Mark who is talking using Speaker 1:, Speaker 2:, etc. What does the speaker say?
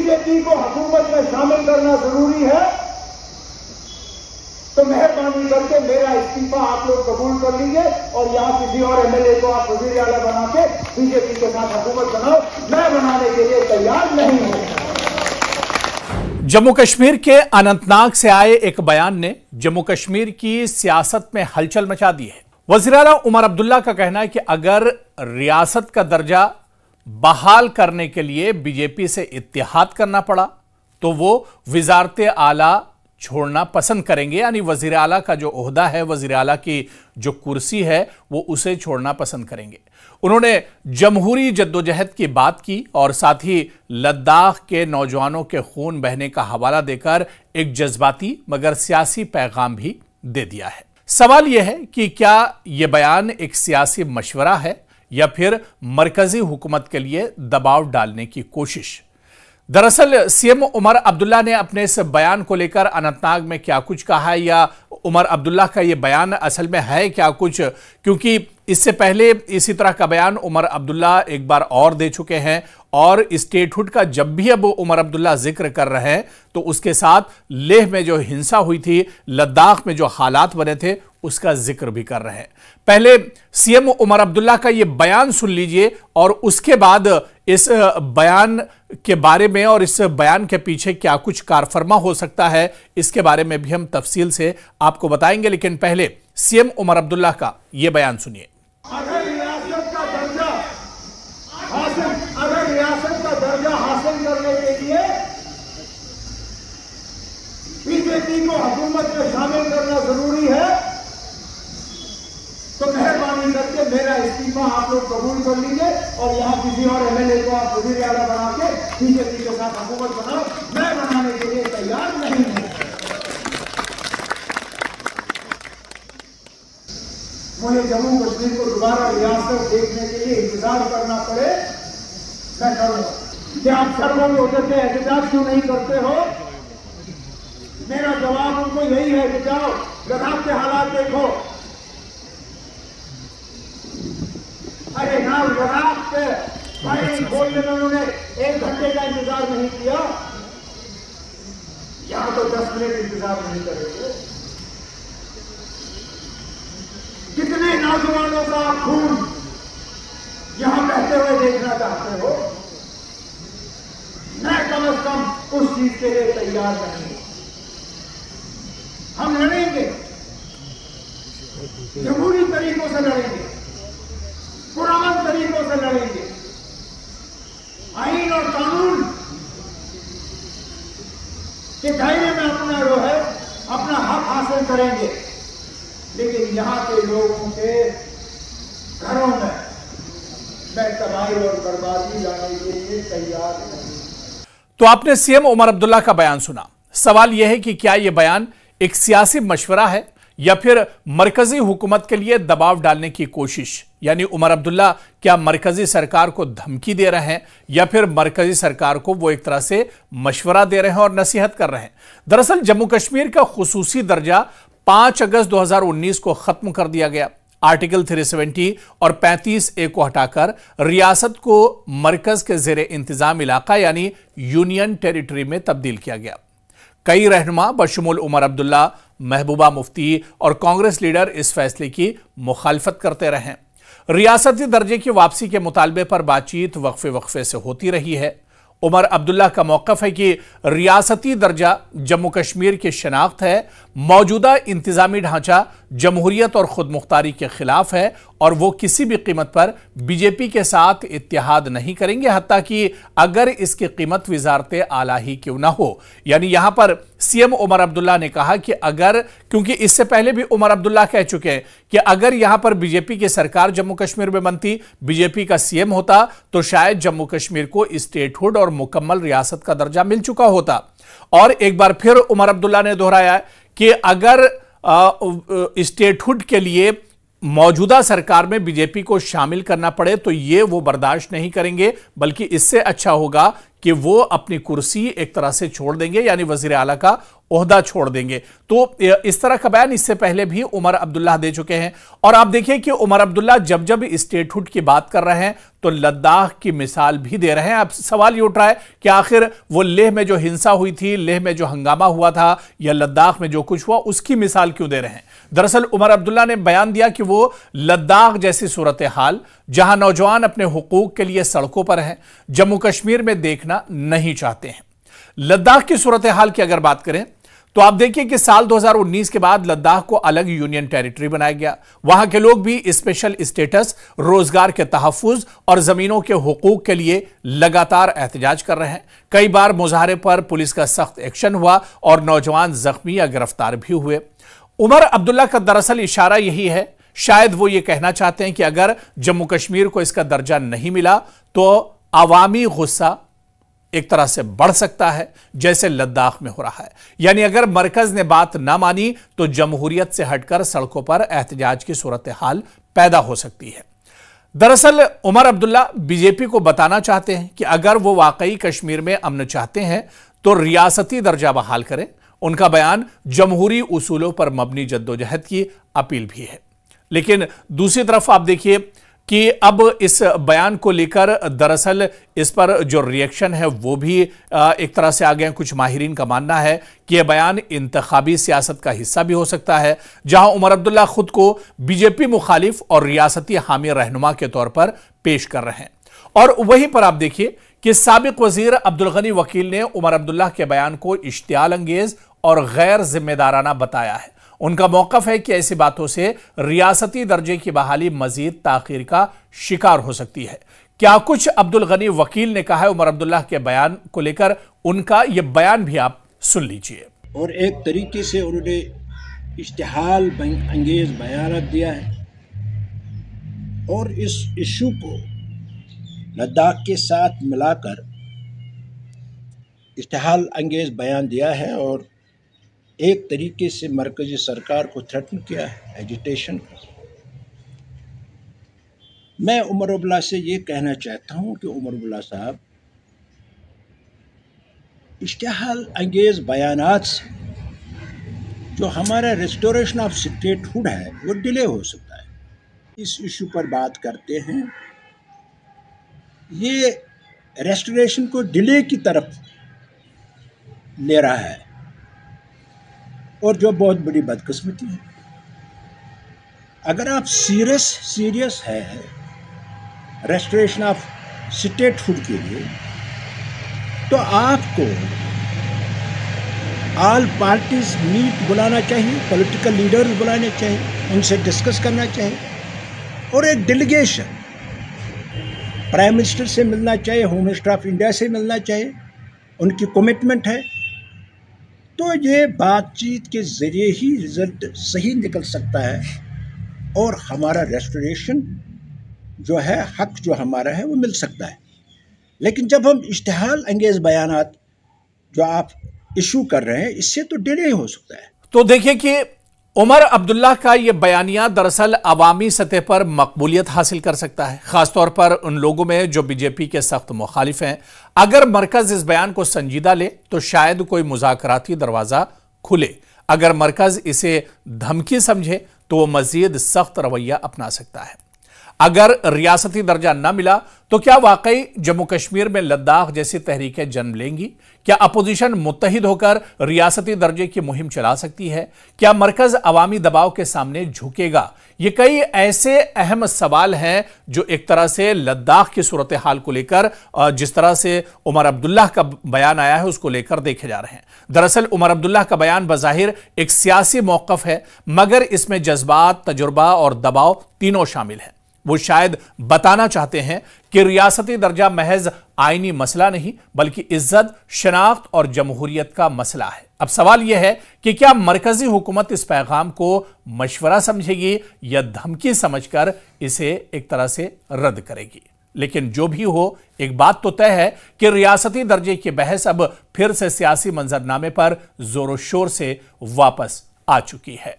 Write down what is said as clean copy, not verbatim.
Speaker 1: BJP को हुकूमत में शामिल करना जरूरी है, तो मेहरबानी करके मेरा इस्तीफा आप लोग कबूल कर लीजिए और यहां किसी और एमएलए को आप वजीर आला बना के बीजेपी के साथ हुकूमत बनाओ। मैं बनाने के लिए तैयार नहीं हूं।
Speaker 2: जम्मू कश्मीर के अनंतनाग से आए एक बयान ने जम्मू कश्मीर की सियासत में हलचल मचा दी है। वज़ीर आला उमर अब्दुल्ला का कहना है कि अगर रियासत का दर्जा बहाल करने के लिए बीजेपी से इत्तेहाद करना पड़ा तो वो वज़ारत आला छोड़ना पसंद करेंगे, यानी वज़ीर आला का जो ओहदा है, वज़ीर आला की जो कुर्सी है, वो उसे छोड़ना पसंद करेंगे। उन्होंने जमहूरी जद्दोजहद की बात की और साथ ही लद्दाख के नौजवानों के खून बहने का हवाला देकर एक जज्बाती मगर सियासी पैगाम भी दे दिया है। सवाल यह है कि क्या यह बयान एक सियासी मशवरा है या फिर मरकजी हुकूमत के लिए दबाव डालने की कोशिश। दरअसल सीएम उमर अब्दुल्ला ने अपने इस बयान को लेकर अनंतनाग में क्या कुछ कहा है, या उमर अब्दुल्ला का यह बयान असल में है क्या कुछ, क्योंकि इससे पहले इसी तरह का बयान उमर अब्दुल्ला एक बार और दे चुके हैं और स्टेटहुड का जब भी अब उमर अब्दुल्ला जिक्र कर रहे हैं तो उसके साथ लेह में जो हिंसा हुई थी, लद्दाख में जो हालात बने थे, उसका जिक्र भी कर रहे हैं। पहले सीएम उमर अब्दुल्ला का यह बयान सुन लीजिए और उसके बाद इस बयान के बारे में और इस बयान के पीछे क्या कुछ कारफरमा हो सकता है, इसके बारे में भी हम तफसील से आपको बताएंगे। लेकिन पहले सीएम उमर अब्दुल्ला का यह बयान सुनिए।
Speaker 1: अगर रियासत का दर्जा हासिल करने के लिए बीजेपी को हुकूमत में शामिल करना जरूरी है, तो मेहरबानी करके मेरा इस्तीफा आप लोग कबूल कर लीजिए और यहां किसी और एमएलए को आप वजीर आला बना के बीजेपी के साथ हुकूमत बनाओ। मैं बनाने के लिए तैयार नहीं हूं। मुझे जम्मू कश्मीर को दोबारा रियासत देखने के लिए इंतजार करना पड़े, मैं करूंगा। क्या आप सर्वों में होते थे एहतजाज क्यों नहीं करते हो? मेरा जवाब उनको यही है कि जाओ लद्दाख के हालात देखो। अरे ना, लद्दाख के फायरिंग खोलने में उन्होंने 1 घंटे का इंतजार नहीं किया, यहां तो 10 मिनट इंतजार नहीं करेंगे। कितने नौजवानों का खून यहां बहते हुए देखना चाहते हो? मैं कम से कम उस चीज के लिए तैयार नहीं हूं। हम लड़ेंगे, जमहूरी तरीकों से लड़ेंगे, पुरअमन तरीकों से लड़ेंगे, आईन और कानून के दायरे में अपना जो है अपना हक हासिल करेंगे। लेकिन यहां के लोगों के घरों में मैं तबाही और बर्बादी लाने के लिए तैयार नहीं।
Speaker 2: तो आपने सीएम उमर अब्दुल्ला का बयान सुना। सवाल यह है कि क्या यह बयान एक सियासी मशवरा है या फिर मरकजी हुकूमत के लिए दबाव डालने की कोशिश, यानी उमर अब्दुल्ला क्या मरकजी सरकार को धमकी दे रहे हैं या फिर मरकजी सरकार को वो एक तरह से मशवरा दे रहे हैं और नसीहत कर रहे हैं। दरअसल जम्मू कश्मीर का खुसूसी दर्जा 5 अगस्त 2019 को खत्म कर दिया गया। आर्टिकल 370 और 35A को हटाकर रियासत को मरकज के जेर इंतजाम इलाका यानी यूनियन टेरिटरी में तब्दील किया गया। कई रहनुमा बशमूल उमर अब्दुल्ला, महबूबा मुफ्ती और कांग्रेस लीडर इस फैसले की मुखालफत करते रहे। रियासती दर्जे की वापसी के मुतालबे पर बातचीत वक्फे से होती रही है। उमर अब्दुल्ला का मौक़िफ़ है कि रियासती दर्जा जम्मू कश्मीर की शनाख्त है, मौजूदा इंतजामी ढांचा जमहूरियत और खुद मुख्तारी के खिलाफ है और वो किसी भी कीमत पर बीजेपी के साथ इत्तेहाद नहीं करेंगे, हत्ता कि अगर इसकी कीमत वज़ारत आला ही क्यों ना हो। यानी यहां पर सीएम उमर अब्दुल्ला ने कहा कि अगर, क्योंकि इससे पहले भी उमर अब्दुल्ला कह चुके हैं कि अगर यहां पर बीजेपी की सरकार जम्मू कश्मीर में बनती, बीजेपी का सीएम होता, तो शायद जम्मू कश्मीर को स्टेटहुड और मुकम्मल रियासत का दर्जा मिल चुका होता। और एक बार फिर उमर अब्दुल्ला ने दोहराया कि अगर स्टेटहुड के लिए मौजूदा सरकार में बीजेपी को शामिल करना पड़े तो ये वो बर्दाश्त नहीं करेंगे, बल्कि इससे अच्छा होगा कि वो अपनी कुर्सी एक तरह से छोड़ देंगे, यानी वजीर आला का ओहदा छोड़ देंगे। तो इस तरह का बयान इससे पहले भी उमर अब्दुल्ला दे चुके हैं। और आप देखिए कि उमर अब्दुल्ला जब जब स्टेटहुड की बात कर रहे हैं तो लद्दाख की मिसाल भी दे रहे हैं। अब सवाल ये उठ रहा है कि आखिर वो लेह में जो हिंसा हुई थी, लेह में जो हंगामा हुआ था, या लद्दाख में जो कुछ हुआ, उसकी मिसाल क्यों दे रहे हैं? दरअसल उमर अब्दुल्ला ने बयान दिया कि वो लद्दाख जैसी सूरत हाल, जहां नौजवान अपने हुकूक के लिए सड़कों पर हैं, जम्मू कश्मीर में देखना नहीं चाहते हैं। लद्दाख की सूरत हाल की अगर बात करें तो आप देखिए कि साल 2019 के बाद लद्दाख को अलग यूनियन टेरिटरी बनाया गया। वहां के लोग भी स्पेशल स्टेटस, रोजगार के तहफ्फुज और जमीनों के हुकूक के लिए लगातार एहतजाज कर रहे हैं। कई बार मुजाहरे पर पुलिस का सख्त एक्शन हुआ और नौजवान जख्मी या गिरफ्तार भी हुए। उमर अब्दुल्ला का दरअसल इशारा यही है, शायद वो ये कहना चाहते हैं कि अगर जम्मू कश्मीर को इसका दर्जा नहीं मिला तो आवामी गुस्सा एक तरह से बढ़ सकता है, जैसे लद्दाख में हो रहा है। यानी अगर मरकज ने बात ना मानी तो जमहूरियत से हटकर सड़कों पर एहतजाज की सूरत हाल पैदा हो सकती है। दरअसल उमर अब्दुल्ला बीजेपी को बताना चाहते हैं कि अगर वो वाकई कश्मीर में अमन चाहते हैं तो रियासती दर्जा बहाल करें। उनका बयान जमहूरी उसूलों पर मबनी जद्दोजहद की अपील भी है। लेकिन दूसरी तरफ आप देखिए कि अब इस बयान को लेकर दरअसल इस पर जो रिएक्शन है वो भी एक तरह से आ गए हैं। कुछ माहिरीन का मानना है कि यह बयान इंतखाबी सियासत का हिस्सा भी हो सकता है, जहां उमर अब्दुल्ला खुद को बीजेपी मुखालिफ और रियासती हामी रहनुमा के तौर पर पेश कर रहे हैं। और वहीं पर आप देखिए कि साबिक वजीर अब्दुल गनी वकील ने उमर अब्दुल्ला के बयान को इश्तियाल अंगेज और गैर जिम्मेदाराना बताया है। उनका मौकफ है कि ऐसी बातों से रियासती दर्जे की बहाली मजीद ताखीर का शिकार हो सकती है। क्या कुछ अब्दुल गनी वकील ने कहा है उमर अब्दुल्ला के बयान को लेकर, उनका यह बयान भी आप सुन लीजिए।
Speaker 3: और एक तरीके से उन्होंने इश्तिहाल अंगेज बयान दिया है और इस इशू को लद्दाख के साथ मिलाकर इश्तिहाल अंगेज बयान दिया है और एक तरीके से मरकजी सरकार को थ्रेटन किया है, एजिटेशन का। मैं उमर अब्दुल्ला से ये कहना चाहता हूँ कि उमर अब्दुल्ला साहब, इश्तिहाल अंगेज बयानात से जो हमारा रेस्टोरेशन ऑफ स्टेटहुड है वो डिले हो सकता है। इस इशू पर बात करते हैं, ये रेस्टोरेशन को डिले की तरफ ले रहा है और जो बहुत बड़ी बदकिस्मती है। अगर आप सीरियस है रेस्टोरेशन ऑफ स्टेटहुड के लिए तो आपको ऑल पार्टीज मीट बुलाना चाहिए, पॉलिटिकल लीडर्स बुलाने चाहिए, उनसे डिस्कस करना चाहिए और एक डेलीगेशन प्राइम मिनिस्टर से मिलना चाहिए, होम मिनिस्टर ऑफ इंडिया से मिलना चाहिए। उनकी कमिटमेंट है तो ये बातचीत के ज़रिए ही रिजल्ट सही निकल सकता है और हमारा रेस्टोरेशन जो है, हक जो हमारा है वो मिल सकता है। लेकिन जब हम इश्तिहाल अंगेज बयानात जो आप इशू कर रहे हैं, इससे तो डिले हो सकता है।
Speaker 2: तो देखिए कि उमर अब्दुल्ला का यह बयानिया दरअसल अवामी सतह पर मकबूलियत हासिल कर सकता है, खासतौर पर उन लोगों में जो बीजेपी के सख्त मुखालिफ हैं। अगर मरकज इस बयान को संजीदा ले तो शायद कोई मुज़ाकराती दरवाज़ा खुले। अगर मरकज इसे धमकी समझे तो वो मजीद सख्त रवैया अपना सकता है। अगर रियासती दर्जा न मिला तो क्या वाकई जम्मू कश्मीर में लद्दाख जैसी तहरीकें जन्म लेंगी? क्या अपोजिशन मुत्तहिद होकर रियासती दर्जे की मुहिम चला सकती है? क्या मरकज अवामी दबाव के सामने झुकेगा? ये कई ऐसे अहम सवाल हैं जो एक तरह से लद्दाख की सूरत हाल को लेकर, जिस तरह से उमर अब्दुल्ला का बयान आया है उसको लेकर देखे जा रहे हैं। दरअसल उमर अब्दुल्ला का बयान बज़ाहिर एक सियासी मौक़िफ़ है, मगर इसमें जज्बात, तजुर्बा और दबाव तीनों शामिल हैं। वो शायद बताना चाहते हैं कि रियासती दर्जा महज आईनी मसला नहीं बल्कि इज्जत, शनाख्त और जमहूरियत का मसला है। अब सवाल यह है कि क्या मरकजी हुकूमत इस पैगाम को मशवरा समझेगी या धमकी समझकर इसे एक तरह से रद्द करेगी? लेकिन जो भी हो, एक बात तो तय है कि रियासती दर्जे की बहस अब फिर से सियासी मंजरनामे पर जोरों शोर से वापस आ चुकी है।